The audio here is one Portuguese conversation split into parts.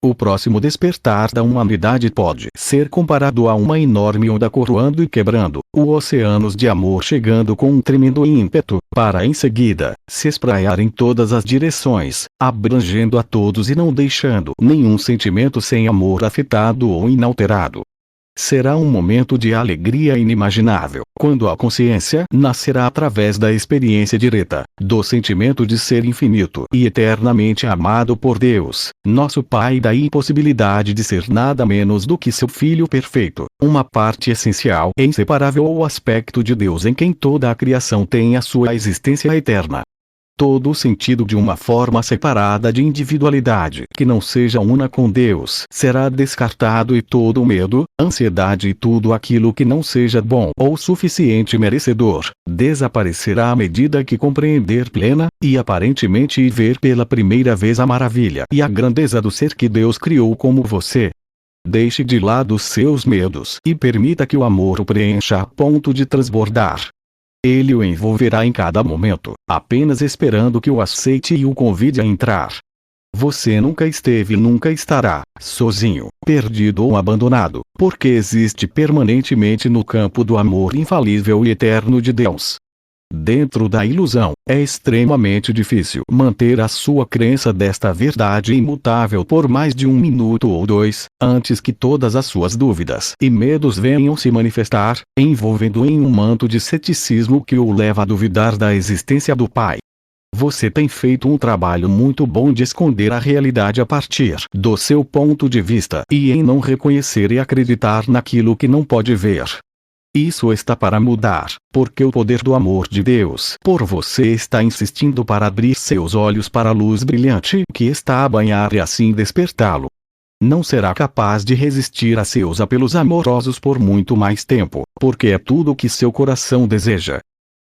O próximo despertar da humanidade pode ser comparado a uma enorme onda coroando e quebrando os oceanos de amor, chegando com um tremendo ímpeto, para em seguida se espraiar em todas as direções, abrangendo a todos e não deixando nenhum sentimento sem amor afetado ou inalterado. Será um momento de alegria inimaginável, quando a consciência nascerá através da experiência direta, do sentimento de ser infinito e eternamente amado por Deus, nosso Pai, e da impossibilidade de ser nada menos do que seu Filho perfeito, uma parte essencial e inseparável ou aspecto de Deus em quem toda a criação tem a sua existência eterna. Todo o sentido de uma forma separada de individualidade que não seja una com Deus será descartado, e todo o medo, ansiedade e tudo aquilo que não seja bom ou suficiente merecedor desaparecerá à medida que compreender plena e aparentemente e ver pela primeira vez a maravilha e a grandeza do ser que Deus criou como você. Deixe de lado os seus medos e permita que o amor o preencha a ponto de transbordar. Ele o envolverá em cada momento, apenas esperando que o aceite e o convide a entrar. Você nunca esteve e nunca estará sozinho, perdido ou abandonado, porque existe permanentemente no campo do amor infalível e eterno de Deus. Dentro da ilusão, é extremamente difícil manter a sua crença desta verdade imutável por mais de 1 minuto ou 2, antes que todas as suas dúvidas e medos venham se manifestar, envolvendo em um manto de ceticismo que o leva a duvidar da existência do Pai. Você tem feito um trabalho muito bom de esconder a realidade a partir do seu ponto de vista e em não reconhecer e acreditar naquilo que não pode ver. Isso está para mudar, porque o poder do amor de Deus por você está insistindo para abrir seus olhos para a luz brilhante que está a banhar e assim despertá-lo. Não será capaz de resistir a seus apelos amorosos por muito mais tempo, porque é tudo o que seu coração deseja.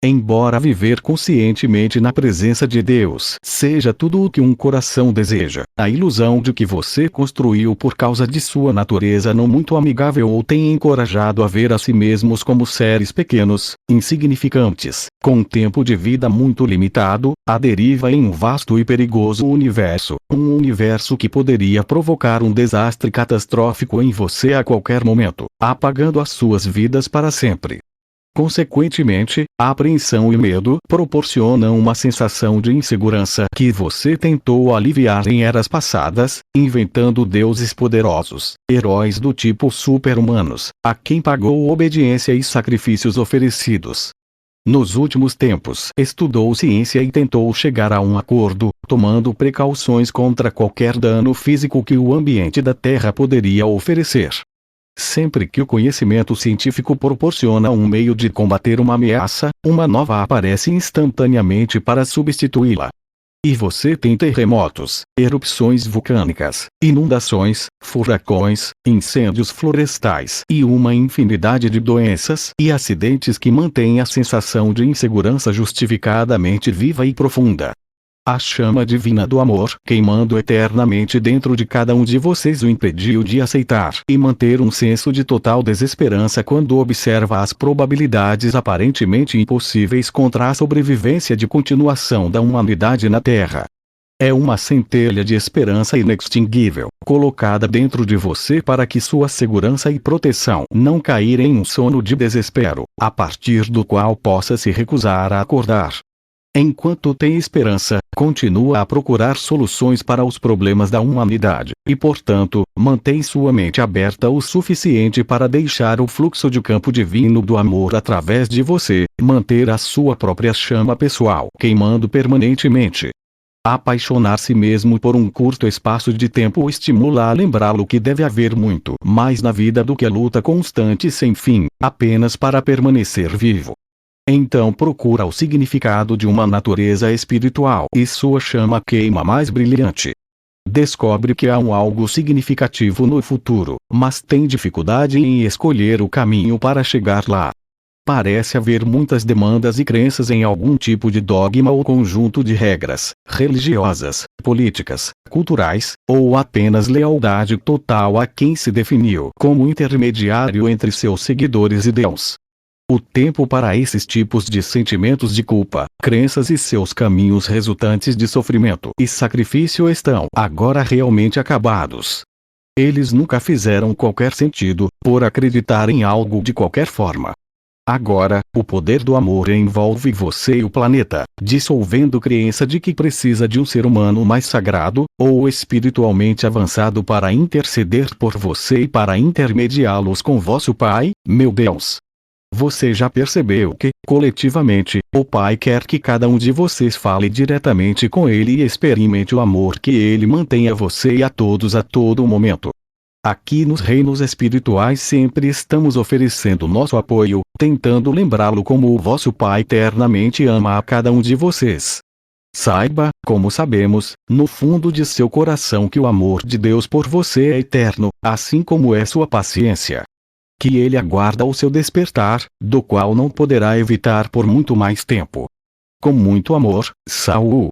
Embora viver conscientemente na presença de Deus seja tudo o que um coração deseja, a ilusão de que você construiu por causa de sua natureza não muito amigável ou tem encorajado a ver a si mesmos como seres pequenos, insignificantes, com um tempo de vida muito limitado, a deriva em um vasto e perigoso universo, um universo que poderia provocar um desastre catastrófico em você a qualquer momento, apagando as suas vidas para sempre. Consequentemente, a apreensão e medo proporcionam uma sensação de insegurança que você tentou aliviar em eras passadas, inventando deuses poderosos, heróis do tipo super-humanos, a quem pagou obediência e sacrifícios oferecidos. Nos últimos tempos, estudou ciência e tentou chegar a um acordo, tomando precauções contra qualquer dano físico que o ambiente da Terra poderia oferecer. Sempre que o conhecimento científico proporciona um meio de combater uma ameaça, uma nova aparece instantaneamente para substituí-la. E você tem terremotos, erupções vulcânicas, inundações, furacões, incêndios florestais e uma infinidade de doenças e acidentes que mantêm a sensação de insegurança justificadamente viva e profunda. A chama divina do amor, queimando eternamente dentro de cada um de vocês, o impediu de aceitar e manter um senso de total desesperança quando observa as probabilidades aparentemente impossíveis contra a sobrevivência de continuação da humanidade na Terra. É uma centelha de esperança inextinguível, colocada dentro de você para que sua segurança e proteção não cair em um sono de desespero, a partir do qual possa se recusar a acordar. Enquanto tem esperança, continua a procurar soluções para os problemas da humanidade, e portanto, mantém sua mente aberta o suficiente para deixar o fluxo de campo divino do amor através de você, manter a sua própria chama pessoal queimando permanentemente. Apaixonar-se mesmo por um curto espaço de tempo o estimula a lembrá-lo que deve haver muito mais na vida do que a luta constante sem fim, apenas para permanecer vivo. Então procura o significado de uma natureza espiritual e sua chama queima mais brilhante. Descobre que há algo significativo no futuro, mas tem dificuldade em escolher o caminho para chegar lá. Parece haver muitas demandas e crenças em algum tipo de dogma ou conjunto de regras, religiosas, políticas, culturais, ou apenas lealdade total a quem se definiu como intermediário entre seus seguidores e Deus. O tempo para esses tipos de sentimentos de culpa, crenças e seus caminhos resultantes de sofrimento e sacrifício estão agora realmente acabados. Eles nunca fizeram qualquer sentido, por acreditar em algo de qualquer forma. Agora, o poder do amor envolve você e o planeta, dissolvendo a crença de que precisa de um ser humano mais sagrado, ou espiritualmente avançado para interceder por você e para intermediá-los com vosso Pai, meu Deus. Você já percebeu que, coletivamente, o Pai quer que cada um de vocês fale diretamente com Ele e experimente o amor que Ele mantém a você e a todos a todo momento. Aqui nos reinos espirituais sempre estamos oferecendo nosso apoio, tentando lembrá-lo como o vosso Pai eternamente ama a cada um de vocês. Saiba, como sabemos, no fundo de seu coração que o amor de Deus por você é eterno, assim como é sua paciência. Que Ele aguarda o seu despertar, do qual não poderá evitar por muito mais tempo. Com muito amor, Saul.